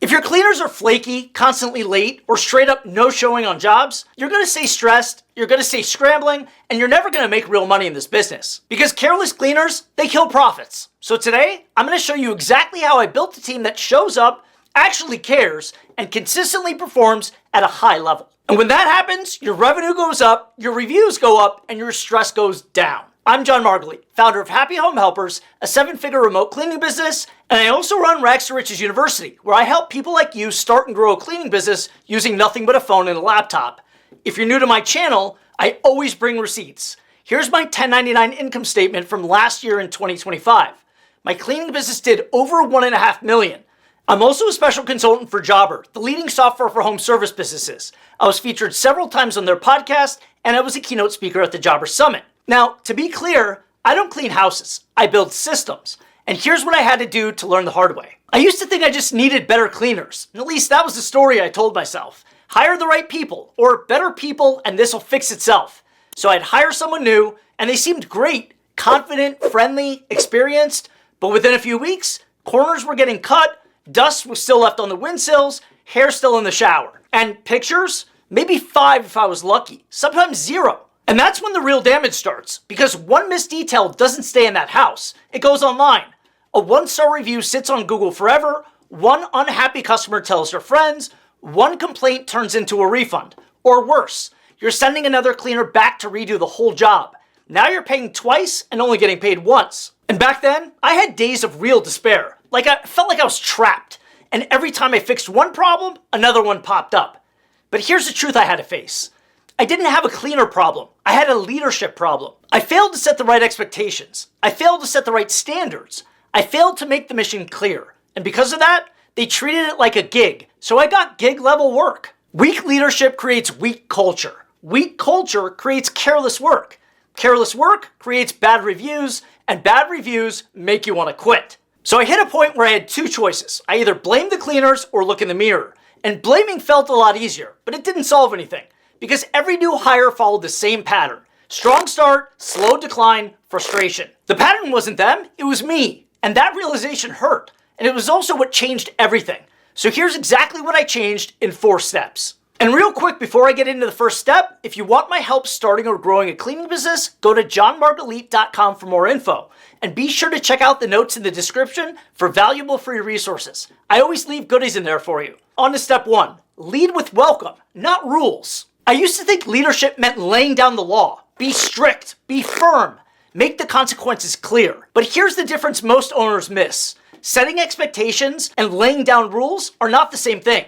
If your cleaners are flaky, constantly late, or straight up no showing on jobs, you're gonna stay stressed, you're gonna stay scrambling, and you're never gonna make real money in this business. Because careless cleaners, they kill profits. So today, I'm gonna show you exactly how I built a team that shows up, actually cares, and consistently performs at a high level. And when that happens, your revenue goes up, your reviews go up, and your stress goes down. I'm John Margalit, founder of Happy Home Helpers, a 7-figure remote cleaning business, and I also run Rags to Riches University, where I help people like you start and grow a cleaning business using nothing but a phone and a laptop. If you're new to my channel, I always bring receipts. Here's my 1099 income statement from last year in 2025. My cleaning business did over $1.5 million. I'm also a special consultant for Jobber, the leading software for home service businesses. I was featured several times on their podcast, and I was a keynote speaker at the Jobber Summit. Now, to be clear, I don't clean houses, I build systems. And here's what I had to do to learn the hard way. I used to think I just needed better cleaners. At least that was the story I told myself. Hire the right people, or better people, and this will fix itself. So I'd hire someone new, and they seemed great, confident, friendly, experienced, but within a few weeks, corners were getting cut, dust was still left on the windsills, hair still in the shower. And pictures? Maybe 5 if I was lucky, sometimes 0. And that's when the real damage starts, because one missed detail doesn't stay in that house. It goes online. A 1-star review sits on Google forever, one unhappy customer tells their friends, one complaint turns into a refund. Or worse, you're sending another cleaner back to redo the whole job. Now you're paying twice and only getting paid once. And back then, I had days of real despair. I felt like I was trapped. And every time I fixed one problem, another one popped up. But here's the truth I had to face. I didn't have a cleaner problem. I had a leadership problem. I failed to set the right expectations. I failed to set the right standards. I failed to make the mission clear. And because of that, they treated it like a gig. So I got gig level work. Weak leadership creates weak culture. Weak culture creates careless work. Careless work creates bad reviews, and bad reviews make you want to quit. So I hit a point where I had 2 choices. I either blame the cleaners or look in the mirror. And blaming felt a lot easier, but it didn't solve anything. Because every new hire followed the same pattern. Strong start, slow decline, frustration. The pattern wasn't them, it was me. And that realization hurt. And it was also what changed everything. So here's exactly what I changed in 4 steps. And real quick, before I get into the first step, if you want my help starting or growing a cleaning business, go to johnmargalit.com for more info. And be sure to check out the notes in the description for valuable free resources. I always leave goodies in there for you. On to step 1, lead with welcome, not rules. I used to think leadership meant laying down the law. Be strict, be firm, make the consequences clear. But here's the difference most owners miss. Setting expectations and laying down rules are not the same thing.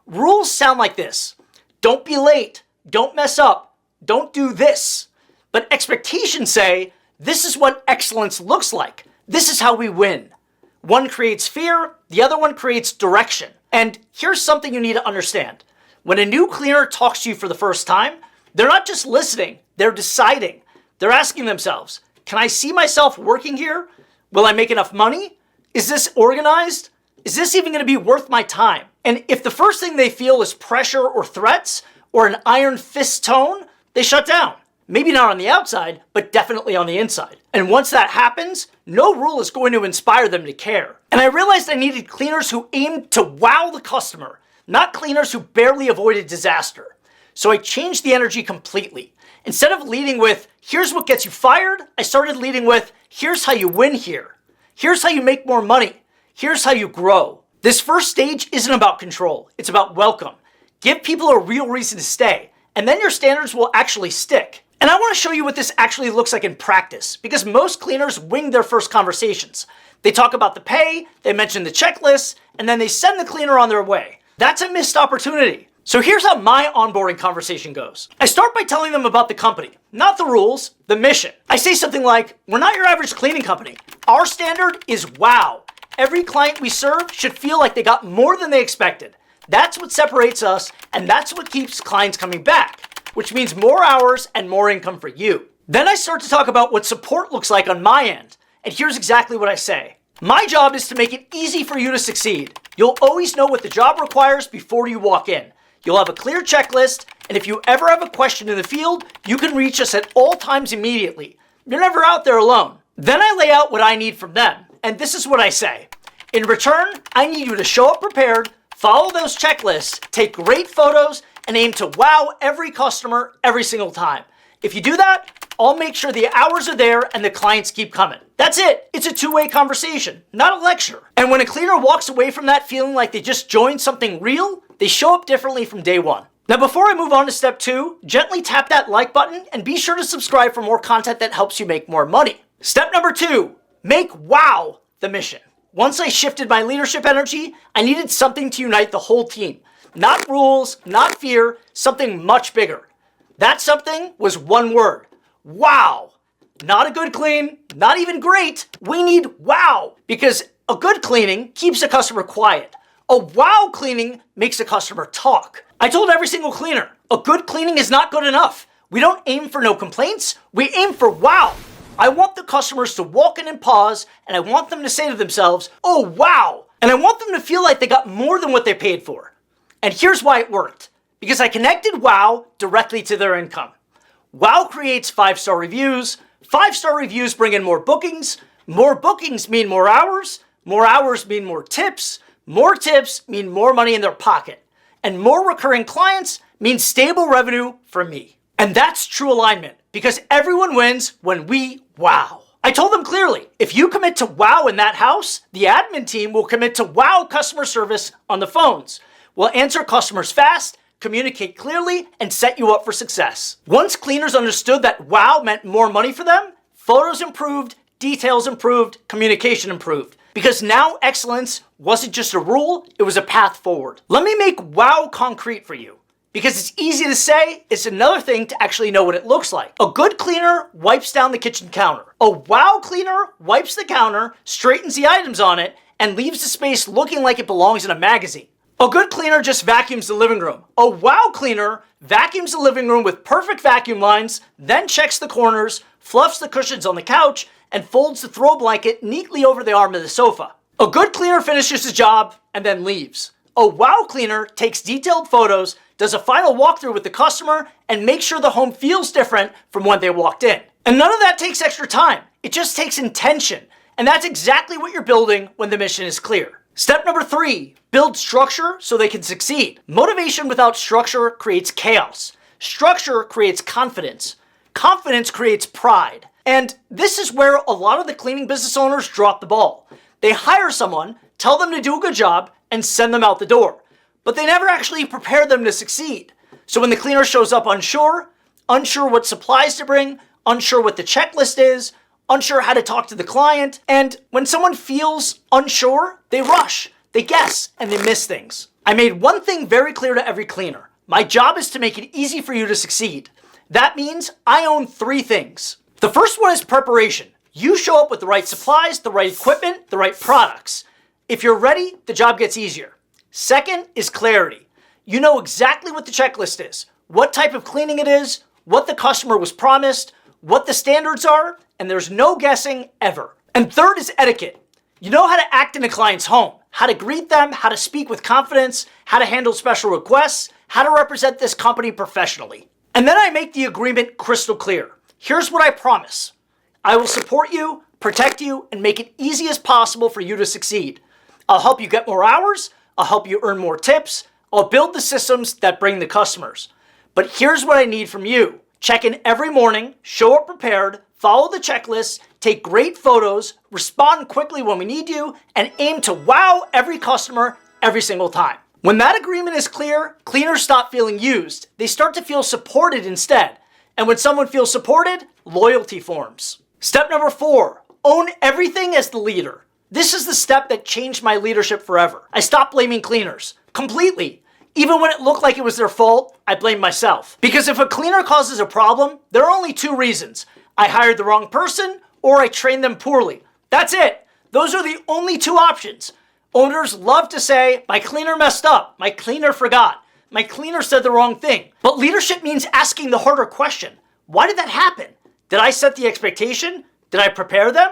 Rules sound like this. Don't be late, don't mess up, don't do this. But expectations say, this is what excellence looks like. This is how we win. One creates fear, the other one creates direction. And here's something you need to understand. When a new cleaner talks to you for the first time, they're not just listening, they're deciding. They're asking themselves, can I see myself working here? Will I make enough money? Is this organized? Is this even going to be worth my time? And if the first thing they feel is pressure or threats or an iron fist tone, they shut down. Maybe not on the outside, but definitely on the inside. And once that happens, no rule is going to inspire them to care. And I realized I needed cleaners who aimed to wow the customer, not cleaners who barely avoided disaster. So I changed the energy completely. Instead of leading with, here's what gets you fired, I started leading with, here's how you win here. Here's how you make more money. Here's how you grow. This first stage isn't about control, it's about welcome. Give people a real reason to stay, and then your standards will actually stick. And I want to show you what this actually looks like in practice, because most cleaners wing their first conversations. They talk about the pay, they mention the checklist, and then they send the cleaner on their way. That's a missed opportunity. So here's how my onboarding conversation goes. I start by telling them about the company, not the rules, the mission. I say something like, we're not your average cleaning company. Our standard is wow. Every client we serve should feel like they got more than they expected. That's what separates us, and that's what keeps clients coming back, which means more hours and more income for you. Then I start to talk about what support looks like on my end, and here's exactly what I say. My job is to make it easy for you to succeed. You'll always know what the job requires before you walk in. You'll have a clear checklist, and if you ever have a question in the field, you can reach us at all times immediately. You're never out there alone. Then I lay out what I need from them, and this is what I say. In return, I need you to show up prepared, Follow those checklists, take great photos, and aim to wow every customer every single time. If you do that, I'll make sure the hours are there and the clients keep coming. That's it. It's a two-way conversation, not a lecture. And when a cleaner walks away from that feeling like they just joined something real, they show up differently from day one. Now, before I move on to step 2, gently tap that like button and be sure to subscribe for more content that helps you make more money. Step number 2, make wow the mission. Once I shifted my leadership energy, I needed something to unite the whole team. Not rules, not fear, something much bigger. That something was one word: wow. Not a good clean, not even great. We need wow, because a good cleaning keeps a customer quiet. A wow cleaning makes a customer talk. I told every single cleaner, a good cleaning is not good enough. We don't aim for no complaints, we aim for wow. I want the customers to walk in and pause, and I want them to say to themselves, oh wow. And I want them to feel like they got more than what they paid for. And here's why it worked. Because I connected wow directly to their income. Wow creates 5-star reviews. 5-star reviews bring in more bookings mean more hours mean more tips mean more money in their pocket, and more recurring clients mean stable revenue for me. And that's true alignment, because everyone wins when we wow. I told them clearly, if you commit to wow in that house, the admin team will commit to wow customer service on the phones. We'll answer customers fast, communicate clearly, and set you up for success. Once cleaners understood that wow meant more money for them, photos improved, details improved, communication improved. Because now excellence wasn't just a rule, it was a path forward. Let me make wow concrete for you. Because it's easy to say, it's another thing to actually know what it looks like. A good cleaner wipes down the kitchen counter. A wow cleaner wipes the counter, straightens the items on it, and leaves the space looking like it belongs in a magazine. A good cleaner just vacuums the living room. A wow cleaner vacuums the living room with perfect vacuum lines, then checks the corners, fluffs the cushions on the couch, and folds the throw blanket neatly over the arm of the sofa. A good cleaner finishes his job and then leaves. A wow cleaner takes detailed photos, does a final walkthrough with the customer, and makes sure the home feels different from when they walked in. And none of that takes extra time. It just takes intention. And that's exactly what you're building when the mission is clear. Step number 3, build structure so they can succeed. Motivation without structure creates chaos. Structure creates confidence. Confidence creates pride. And this is where a lot of the cleaning business owners drop the ball. They hire someone, tell them to do a good job, and send them out the door. But they never actually prepare them to succeed. So when the cleaner shows up unsure what supplies to bring, unsure what the checklist is, unsure how to talk to the client, and when someone feels unsure, they rush, they guess, and they miss things. I made one thing very clear to every cleaner. My job is to make it easy for you to succeed. That means I own 3 things. The first one is preparation. You show up with the right supplies, the right equipment, the right products. If you're ready, the job gets easier. Second is clarity. You know exactly what the checklist is, what type of cleaning it is, what the customer was promised, what the standards are, and there's no guessing ever. And third is etiquette. You know how to act in a client's home, how to greet them, how to speak with confidence, how to handle special requests, how to represent this company professionally. And then I make the agreement crystal clear. Here's what I promise. I will support you, protect you, and make it easy as possible for you to succeed. I'll help you get more hours, I'll help you earn more tips, I'll build the systems that bring the customers. But here's what I need from you. Check in every morning, show up prepared, follow the checklist, take great photos, respond quickly when we need you, and aim to wow every customer every single time. When that agreement is clear, cleaners stop feeling used. They start to feel supported instead. And when someone feels supported, loyalty forms. Step number 4, own everything as the leader. This is the step that changed my leadership forever. I stopped blaming cleaners completely. Even when it looked like it was their fault, I blamed myself. Because if a cleaner causes a problem, there are only 2 reasons. I hired the wrong person or I trained them poorly. That's it. Those are the only 2 options. Owners love to say, my cleaner messed up, my cleaner forgot, my cleaner said the wrong thing. But leadership means asking the harder question. Why did that happen? Did I set the expectation? Did I prepare them?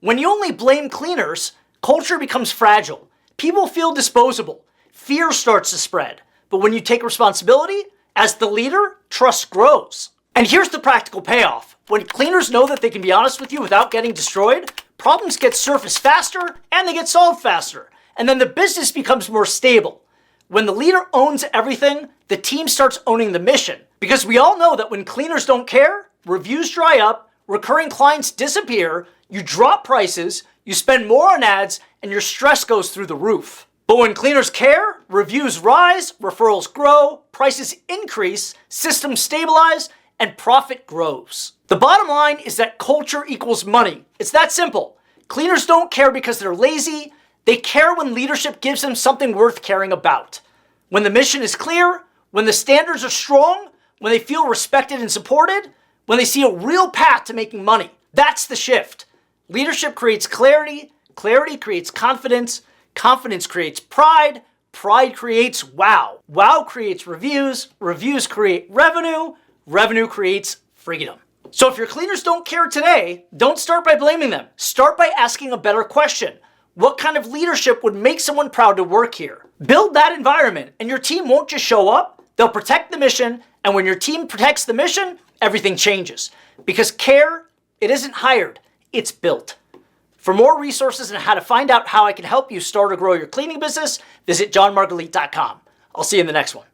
When you only blame cleaners, culture becomes fragile. People feel disposable. Fear starts to spread. But when you take responsibility, as the leader, trust grows. And here's the practical payoff. When cleaners know that they can be honest with you without getting destroyed, problems get surfaced faster and they get solved faster. And then the business becomes more stable. When the leader owns everything, the team starts owning the mission. Because we all know that when cleaners don't care, reviews dry up, recurring clients disappear, you drop prices, you spend more on ads, and your stress goes through the roof. But when cleaners care, reviews rise, referrals grow, prices increase, systems stabilize, and profit grows. The bottom line is that culture equals money. It's that simple. Cleaners don't care because they're lazy. They care when leadership gives them something worth caring about. When the mission is clear, when the standards are strong, when they feel respected and supported, when they see a real path to making money. That's the shift. Leadership creates clarity, clarity creates confidence, confidence creates pride, pride creates wow, wow creates reviews, reviews create revenue, revenue creates freedom. So if your cleaners don't care today, don't start by blaming them. Start by asking a better question. What kind of leadership would make someone proud to work here? Build that environment, and your team won't just show up, they'll protect the mission, and when your team protects the mission, everything changes. Because care, it isn't hired, it's built. For more resources on how to find out how I can help you start or grow your cleaning business, visit johnmargalit.com. I'll see you in the next one.